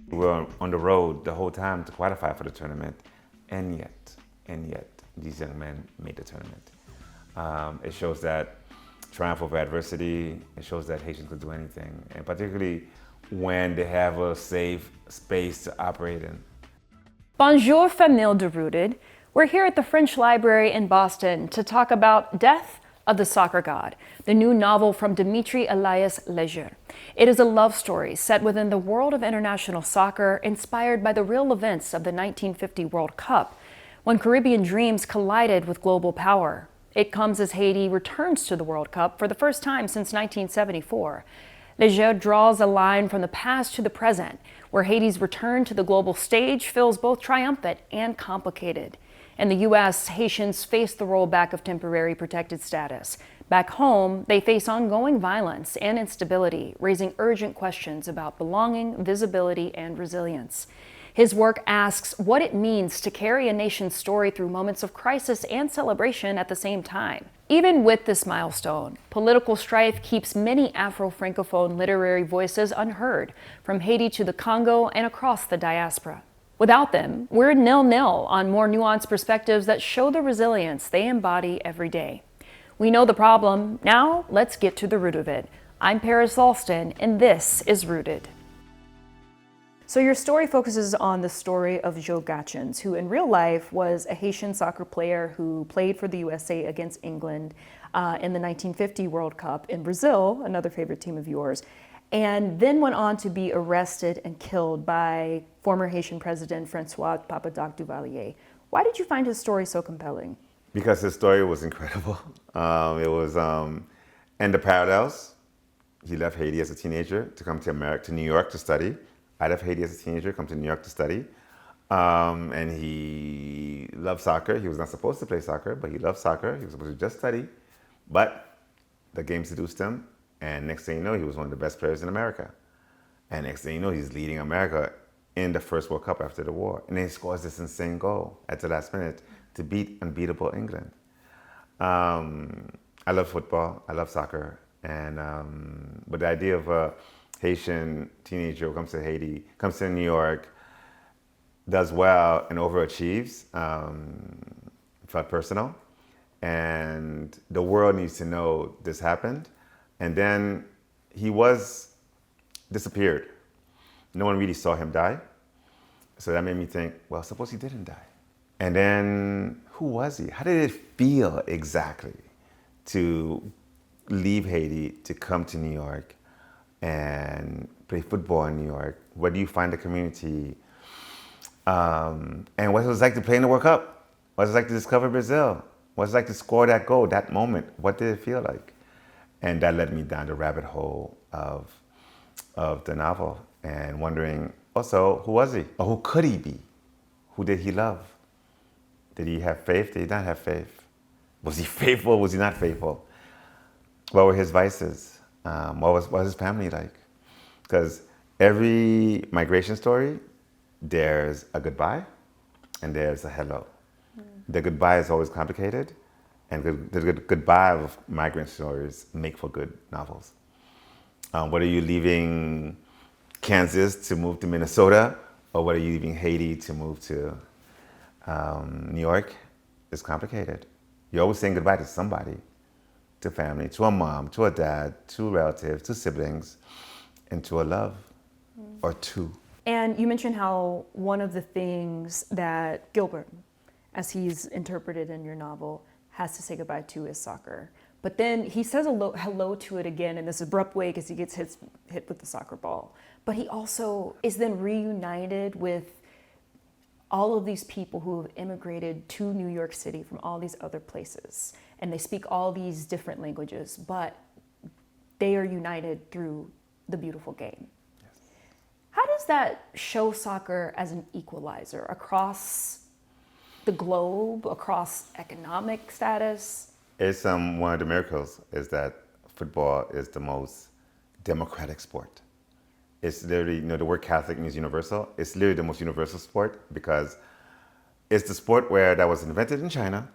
We were on the road the whole time to qualify for the tournament, and yet, these young men made the tournament. It shows that triumph over adversity. It shows that Haitians could do anything, and particularly when they have a safe space to operate in. Bonjour, famille de Rooted. We're here at the French Library in Boston to talk about Death of the Soccer God, the new novel from Dimitry Elias Leger. It is a love story set within the world of international soccer, inspired by the real events of the 1950 World Cup, when Caribbean dreams collided with global power. It comes as Haiti returns to the World Cup for the first time since 1974. Leger draws a line from the past to the present, where Haiti's return to the global stage feels both triumphant and complicated. In the U.S., Haitians face the rollback of temporary protected status. Back home, they face ongoing violence and instability, raising urgent questions about belonging, visibility, and resilience. His work asks what it means to carry a nation's story through moments of crisis and celebration at the same time. Even with this milestone, political strife keeps many Afro-Francophone literary voices unheard, from Haiti to the Congo and across the diaspora. Without them, we're nil-nil on more nuanced perspectives that show the resilience they embody every day. We know the problem. Now, let's get to the root of it. I'm Paris Alston, and this is Rooted. So your story focuses on the story of Joe Gatchins, who in real life was a Haitian soccer player who played for the USA against England in the 1950 World Cup in Brazil, another favorite team of yours, and then went on to be arrested and killed by former Haitian President Francois Papa-Doc Duvalier. Why did you find his story so compelling? Because his story was incredible. It was, and the parallels. He left Haiti as a teenager to come to America, to New York to study. I left Haiti as a teenager, come to New York to study. And he loved soccer. He was not supposed to play soccer, but he loved soccer. He was supposed to just study. But the game seduced him. And next thing you know, he was one of the best players in America. And next thing you know, he's leading America in the first World Cup after the war. And then he scores this insane goal at the last minute to beat unbeatable England. I love football, I love soccer. And but the idea of a Haitian teenager who comes to Haiti, comes to New York, does well and overachieves, felt personal. And the world needs to know this happened. And then he disappeared. No one really saw him die. So that made me think, well, suppose he didn't die. And then who was he? How did it feel exactly to leave Haiti, to come to New York and play football in New York? Where do you find the community? And what it was like to play in the World Cup? What it was like to discover Brazil? What it was like to score that goal, that moment? What did it feel like? And that led me down the rabbit hole of the novel and wondering also, who was he? Or who could he be? Who did he love? Did he have faith? Did he not have faith? Was he faithful? Was he not faithful? What were his vices? What was his family like? Because every migration story, there's a goodbye and there's a hello. The goodbye is always complicated. And the goodbye of migrant stories make for good novels. Whether you're leaving Kansas to move to Minnesota, or whether you're leaving Haiti to move to New York, it's complicated. You're always saying goodbye to somebody, to family, to a mom, to a dad, to relatives, to siblings, and to a love, or two. And you mentioned how one of the things that Gilbert, as he's interpreted in your novel, has to say goodbye to is soccer. But then he says hello to it again in this abrupt way because he gets hit with the soccer ball. But he also is then reunited with all of these people who have immigrated to New York City from all these other places. And they speak all these different languages, but they are united through the beautiful game. Yes. How does that show soccer as an equalizer across the globe, across economic status? It's one of the miracles is that football is the most democratic sport. It's literally, the word Catholic means universal. It's literally the most universal sport because it's the sport that was invented in China,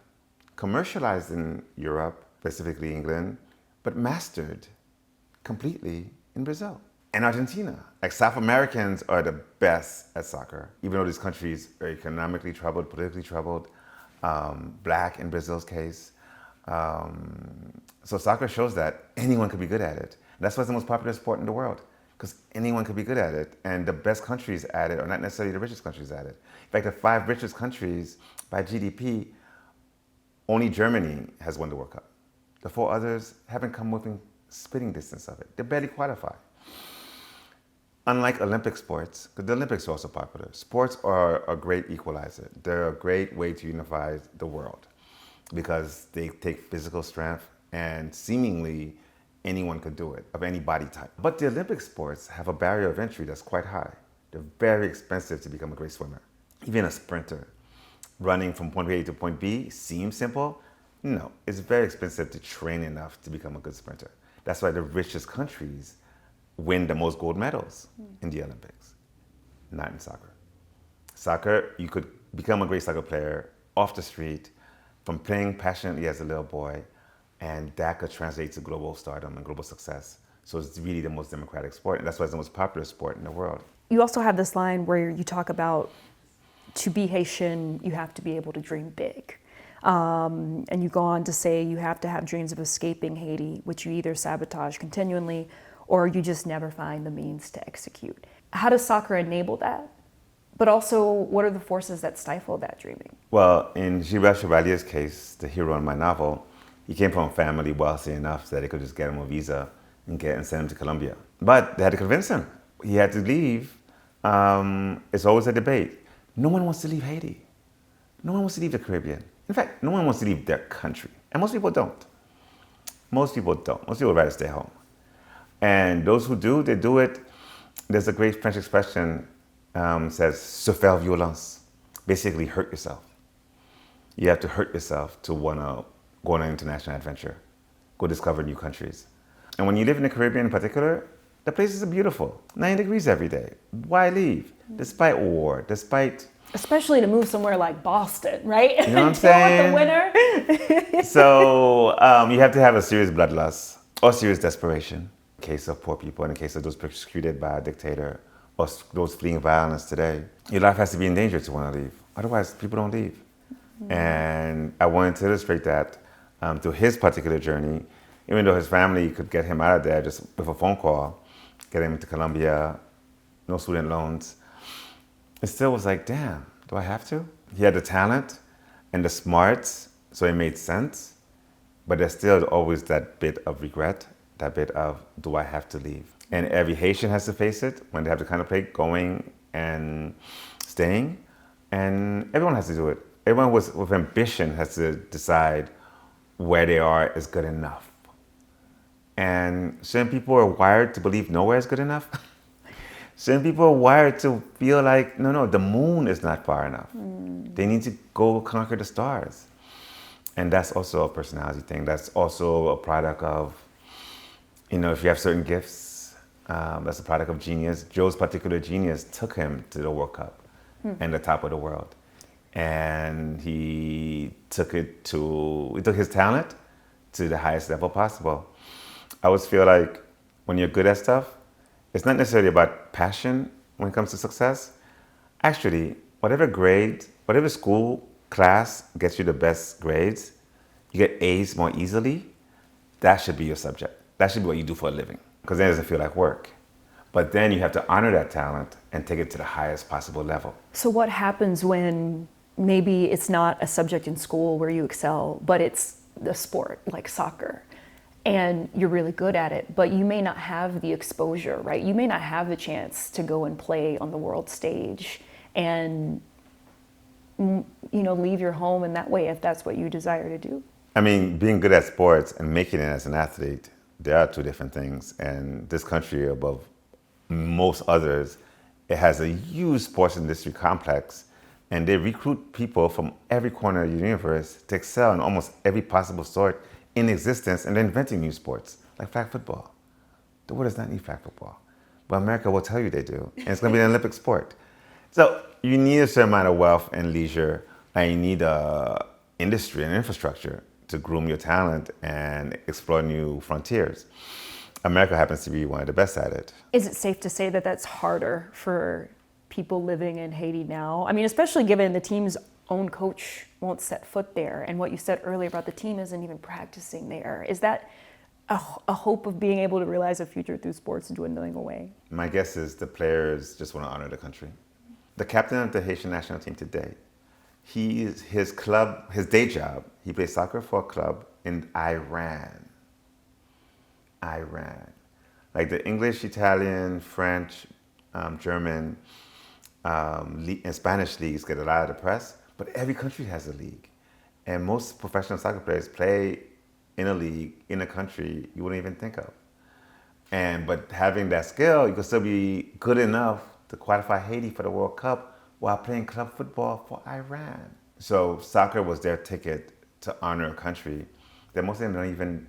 commercialized in Europe, specifically England, but mastered completely in Brazil. and Argentina. Like South Americans are the best at soccer, even though these countries are economically troubled, politically troubled, black in Brazil's case. So soccer shows that anyone could be good at it. That's why it's the most popular sport in the world, because anyone could be good at it. And the best countries at it are not necessarily the richest countries at it. In fact, the 5 richest countries by GDP, only Germany has won the World Cup. The 4 others haven't come within spitting distance of it. They barely qualify. Unlike Olympic sports, because the Olympics are also popular, sports are a great equalizer. They're a great way to unify the world because they take physical strength and seemingly anyone could do it, of any body type. But the Olympic sports have a barrier of entry that's quite high. They're very expensive to become a great swimmer. Even a sprinter running from point A to point B seems simple. No, it's very expensive to train enough to become a good sprinter. That's why the richest countries win the most gold medals in the Olympics, not in soccer. Soccer, you could become a great soccer player off the street from playing passionately as a little boy, and that could translate to global stardom and global success. So it's really the most democratic sport, and that's why it's the most popular sport in the world. You also have this line where you talk about to be Haitian, you have to be able to dream big. And you go on to say you have to have dreams of escaping Haiti, which you either sabotage continually or you just never find the means to execute. How does soccer enable that? But also, what are the forces that stifle that dreaming? Well, in Gilbert Chevalier's case, the hero in my novel, he came from a family wealthy enough that they could just get him a visa and send him to Colombia. But they had to convince him. He had to leave. It's always a debate. No one wants to leave Haiti. No one wants to leave the Caribbean. In fact, no one wants to leave their country. And most people don't. Most people don't. Most people would rather stay home. And those who do, they do it. There's a great French expression says, se faire violence. Basically, hurt yourself. You have to hurt yourself to want to go on an international adventure, go discover new countries. And when you live in the Caribbean in particular, the places are beautiful. 90 degrees every day. Why leave? Despite war, despite... Especially to move somewhere like Boston, right? You know what I'm saying? With the winter. So you have to have a serious bloodlust or serious desperation. In the case of poor people, in the case of those persecuted by a dictator or those fleeing violence today, your life has to be in danger to want to leave. Otherwise, people don't leave. Mm-hmm. And I wanted to illustrate that through his particular journey, even though his family could get him out of there just with a phone call, get him to Colombia, no student loans. It still was like, damn, do I have to? He had the talent and the smarts, so it made sense. But there's still always that bit of regret, that bit of, do I have to leave? And every Haitian has to face it when they have to contemplate going and staying. And everyone has to do it. Everyone with ambition has to decide where they are is good enough. And certain people are wired to believe nowhere is good enough. Certain people are wired to feel like, no, the moon is not far enough. They need to go conquer the stars. And that's also a personality thing. That's also a product of, if you have certain gifts, that's a product of genius. Joe's particular genius took him to the World Cup and the top of the world. And he took his talent to the highest level possible. I always feel like when you're good at stuff, it's not necessarily about passion when it comes to success. Actually, whatever school class gets you the best grades, you get A's more easily, that should be your subject. That should be what you do for a living, because then it doesn't feel like work. But then you have to honor that talent and take it to the highest possible level. So what happens when maybe it's not a subject in school where you excel, but it's the sport, like soccer, and you're really good at it, but you may not have the exposure, right? You may not have the chance to go and play on the world stage and, leave your home in that way if that's what you desire to do. I mean, being good at sports and making it as an athlete, there are two different things. And this country, above most others, it has a huge sports industry complex, and they recruit people from every corner of the universe to excel in almost every possible sport in existence, and they're inventing new sports, like flag football. The world does not need flag football, but America will tell you they do, and it's gonna be an Olympic sport. So you need a certain amount of wealth and leisure, and you need industry and infrastructure to groom your talent and explore new frontiers. America happens to be one of the best at it. Is it safe to say that that's harder for people living in Haiti now? I mean, especially given the team's own coach won't set foot there, and what you said earlier about the team isn't even practicing there. Is that a hope of being able to realize a future through sports dwindling away? My guess is the players just want to honor the country. The captain of the Haitian national team today, his day job, he plays soccer for a club in Iran. Like the English, Italian, French, German, and Spanish leagues get a lot of the press, but every country has a league. And most professional soccer players play in a league, in a country you wouldn't even think of. But having that skill, you can still be good enough to qualify Haiti for the World Cup while playing club football for Iran. So soccer was their ticket to honor a country that most of them don't even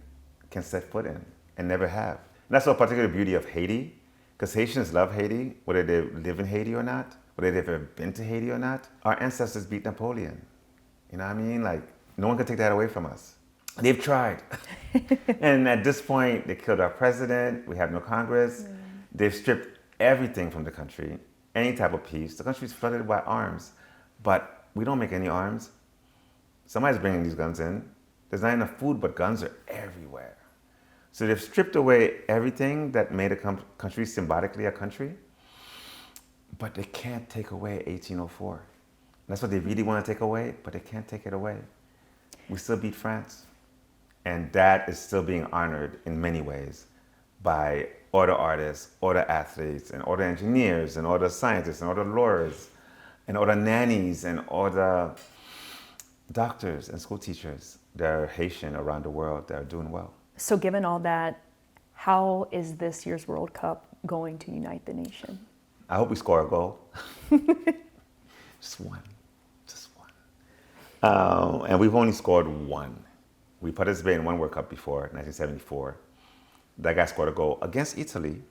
can set foot in and never have. And that's the particular beauty of Haiti, because Haitians love Haiti, whether they live in Haiti or not, whether they've ever been to Haiti or not. Our ancestors beat Napoleon. You know what I mean? Like, no one can take that away from us. They've tried. And at this point, they killed our president. We have no Congress. They've stripped everything from the country, any type of peace. The country's flooded by arms, but we don't make any arms. Somebody's bringing these guns in. There's not enough food, but guns are everywhere. So they've stripped away everything that made a country symbolically a country, but they can't take away 1804. That's what they really want to take away, but they can't take it away. We still beat France. And that is still being honored in many ways by all the artists, all the athletes, and all the engineers, and all the scientists, and all the lawyers, and all the nannies, and all the doctors and school teachers that are Haitian around the world that are doing well. So given all that, how is this year's World Cup going to unite the nation? I hope we score a goal. Just one. And we've only scored one. We participated in one World Cup before, 1974. That guy scored a goal against Italy,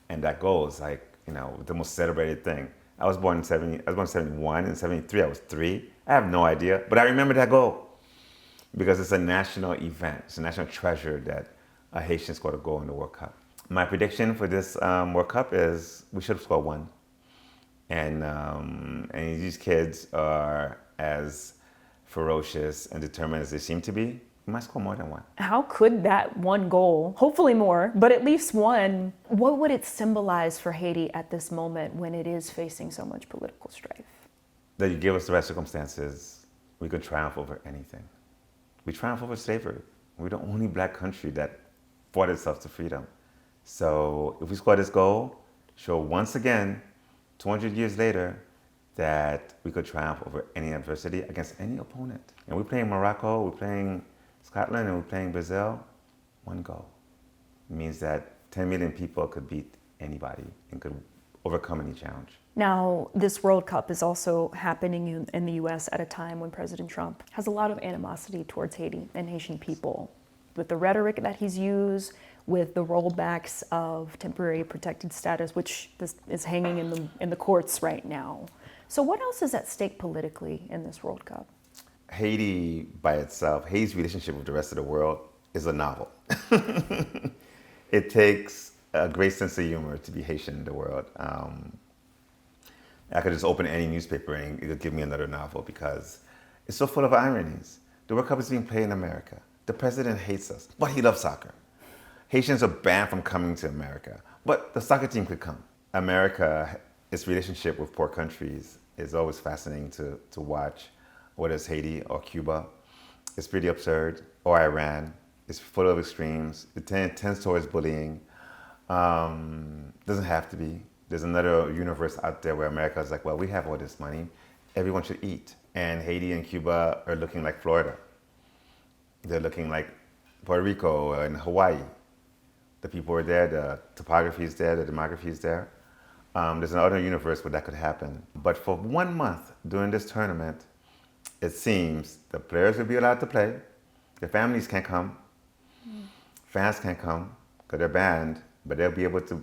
and that goal is like, the most celebrated thing. I was born in 71, in 73 I was 3. I have no idea, but I remember that goal because it's a national event. It's a national treasure that a Haitian scored a goal in the World Cup. My prediction for this World Cup is we should have scored one. And these kids are as ferocious and determined as they seem to be. We might score more than one. How could that one goal, hopefully more, but at least one, what would it symbolize for Haiti at this moment when it is facing so much political strife? That you give us the right circumstances, we can triumph over anything. We triumph over slavery. We're the only black country that fought itself to freedom. So if we score this goal, show once again, 200 years later, that we could triumph over any adversity against any opponent. And we're playing Morocco, we're playing Scotland, and we're playing Brazil. One goal. It means that 10 million people could beat anybody and could overcome any challenge. Now, this World Cup is also happening in the U.S. at a time when President Trump has a lot of animosity towards Haiti and Haitian people, with the rhetoric that he's used, with the rollbacks of temporary protected status, which is hanging in the courts right now. So what else is at stake politically in this World Cup? Haiti by itself, Haiti's relationship with the rest of the world is a novel. It takes a great sense of humor to be Haitian in the world. I could just open any newspaper and it would give me another novel because it's so full of ironies. The World Cup is being played in America. The president hates us, but he loves soccer. Haitians are banned from coming to America, but the soccer team could come. America, its relationship with poor countries is always fascinating to watch, whether it's Haiti or Cuba. It's pretty absurd, or Iran. It's full of extremes. It tends towards bullying. Doesn't have to be. There's another universe out there where America is like, well, we have all this money. Everyone should eat. And Haiti and Cuba are looking like Florida. They're looking like Puerto Rico and Hawaii. The people are there, the topography is there, the demography is there. There's another universe where that could happen. But for 1 month during this tournament, it seems the players will be allowed to play. Their families can't come. Fans can't come because they're banned, but they'll be able to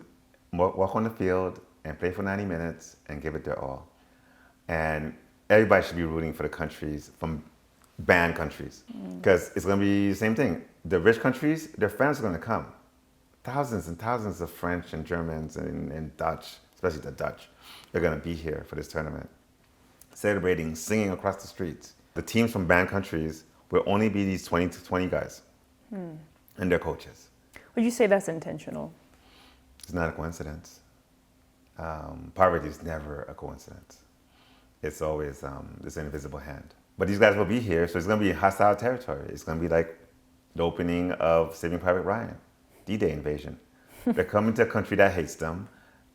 walk on the field and play for 90 minutes and give it their all. And everybody should be rooting for the countries from banned countries because it's going to be the same thing. The rich countries, their fans are going to come. thousands and thousands of French and Germans and Dutch, especially the Dutch, are going to be here for this tournament, celebrating, singing across the streets. The teams from banned countries will only be these 20 to 20 guys and their coaches. Would you say that's intentional? It's not a coincidence. Poverty is never a coincidence. It's always this invisible hand. But these guys will be here, so it's going to be hostile territory. It's going to be like the opening of Saving Private Ryan, D-Day invasion. They're coming to a country that hates them,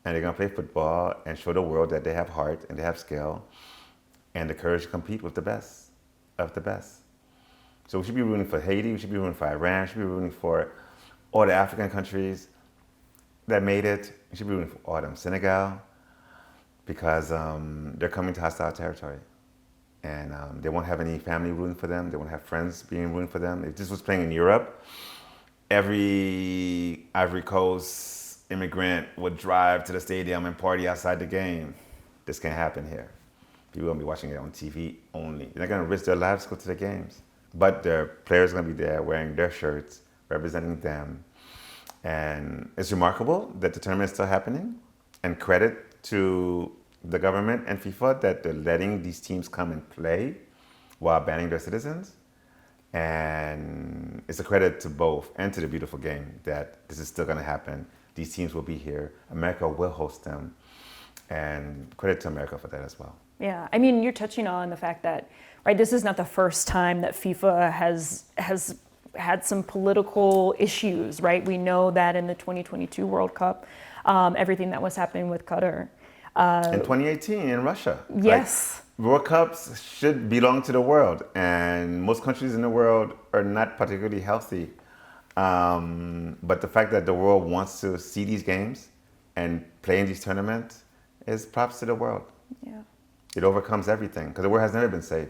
and they're going to play football and show the world that they have heart and they have skill and the courage to compete with the best of the best. So we should be rooting for Haiti, we should be rooting for Iran, we should be rooting for all the African countries that made it. We should be rooting for all of them. Senegal, because they're coming to hostile territory. And they won't have any family rooting for them. They won't have friends being rooting for them. If this was playing in Europe, every Ivory Coast immigrant would drive to the stadium and party outside the game. This can't happen here. People are going to be watching it on TV only. They're not going to risk their lives to go to the games. But their players are going to be there wearing their shirts, representing them. And it's remarkable that the tournament is still happening. And credit to the government and FIFA that they're letting these teams come and play while banning their citizens. And it's a credit to both and to the beautiful game that this is still going to happen. These teams will be here. America will host them. And credit to America for that as well. Yeah, I mean, you're touching on the fact that, right, this is not the first time that FIFA has had some political issues, right? We know that in the 2022 World Cup, everything that was happening with Qatar. In 2018 in Russia. Yes. Like, World Cups should belong to the world, and most countries in the world are not particularly healthy. But the fact that the world wants to see these games and play in these tournaments is props to the world. Yeah. It overcomes everything, because the world has never been safe.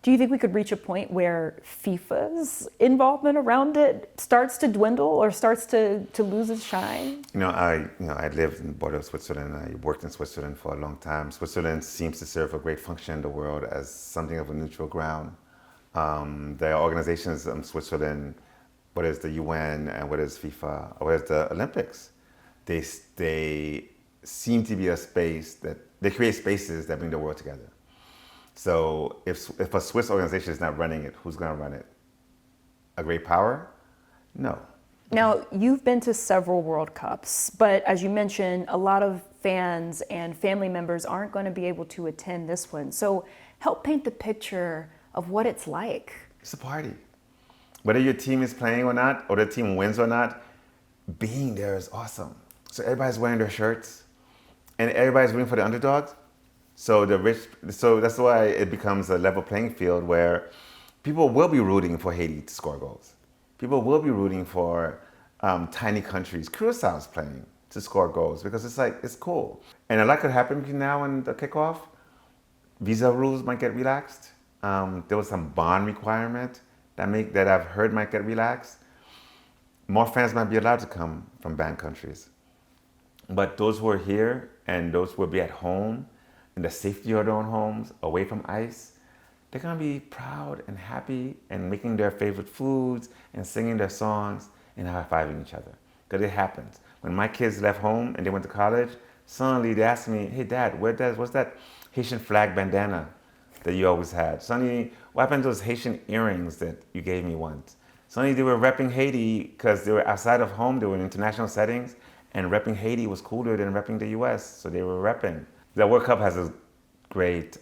Do you think we could reach a point where FIFA's involvement around it starts to dwindle or starts to lose its shine? I lived in the border of Switzerland. I worked in Switzerland for a long time. Switzerland seems to serve a great function in the world as something of a neutral ground. There are organizations in Switzerland, whether it's the UN and whether it's FIFA or whether it's the Olympics, they seem to be a space that they create spaces that bring the world together. So if a Swiss organization is not running it, who's going to run it? A great power? No. Now, you've been to several World Cups, but as you mentioned, a lot of fans and family members aren't going to be able to attend this one. So help paint the picture of what it's like. It's a party. Whether your team is playing or not, or the team wins or not, being there is awesome. So everybody's wearing their shirts, and everybody's rooting for the underdogs. So that's why it becomes a level playing field where people will be rooting for Haiti to score goals. People will be rooting for tiny countries. Curacao is playing to score goals because it's cool. And a lot could happen between now and the kickoff. Visa rules might get relaxed. There was some bond requirement that I've heard might get relaxed. More fans might be allowed to come from banned countries. But those who are here and those who will be at home, in the safety of their own homes, away from ICE, they're gonna be proud and happy and making their favorite foods and singing their songs and high-fiving each other. Because it happens. When my kids left home and they went to college, suddenly they asked me, hey Dad, what's that Haitian flag bandana that you always had? Suddenly, what happened to those Haitian earrings that you gave me once? Suddenly they were repping Haiti because they were outside of home, they were in international settings, and repping Haiti was cooler than repping the US, so they were repping. The World Cup has a great,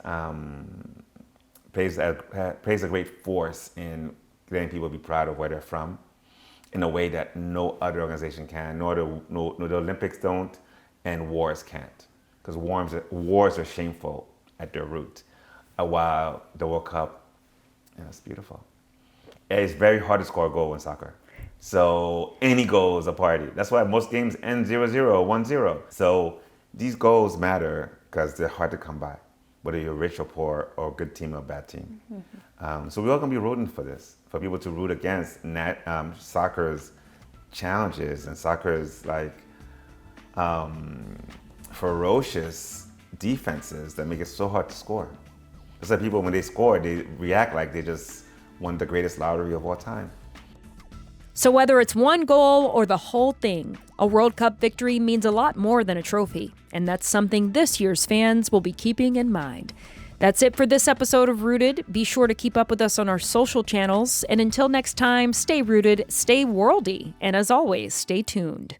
plays a great force in letting people be proud of where they're from in a way that no other organization can, nor the Olympics don't, and wars can't. Because wars are shameful at their root, while the World Cup, it's beautiful. It's very hard to score a goal in soccer. So any goal is a party. That's why most games end 0-0, 1-0. So these goals matter because they're hard to come by, whether you're rich or poor or a good team or a bad team. Mm-hmm. So we're all gonna be rooting for this, for people to root against soccer's challenges and soccer's ferocious defenses that make it so hard to score. It's like people, when they score, they react like they just won the greatest lottery of all time. So whether it's one goal or the whole thing, a World Cup victory means a lot more than a trophy, and that's something this year's fans will be keeping in mind. That's it for this episode of Rooted. Be sure to keep up with us on our social channels, and until next time, stay rooted, stay worldy, and as always, stay tuned.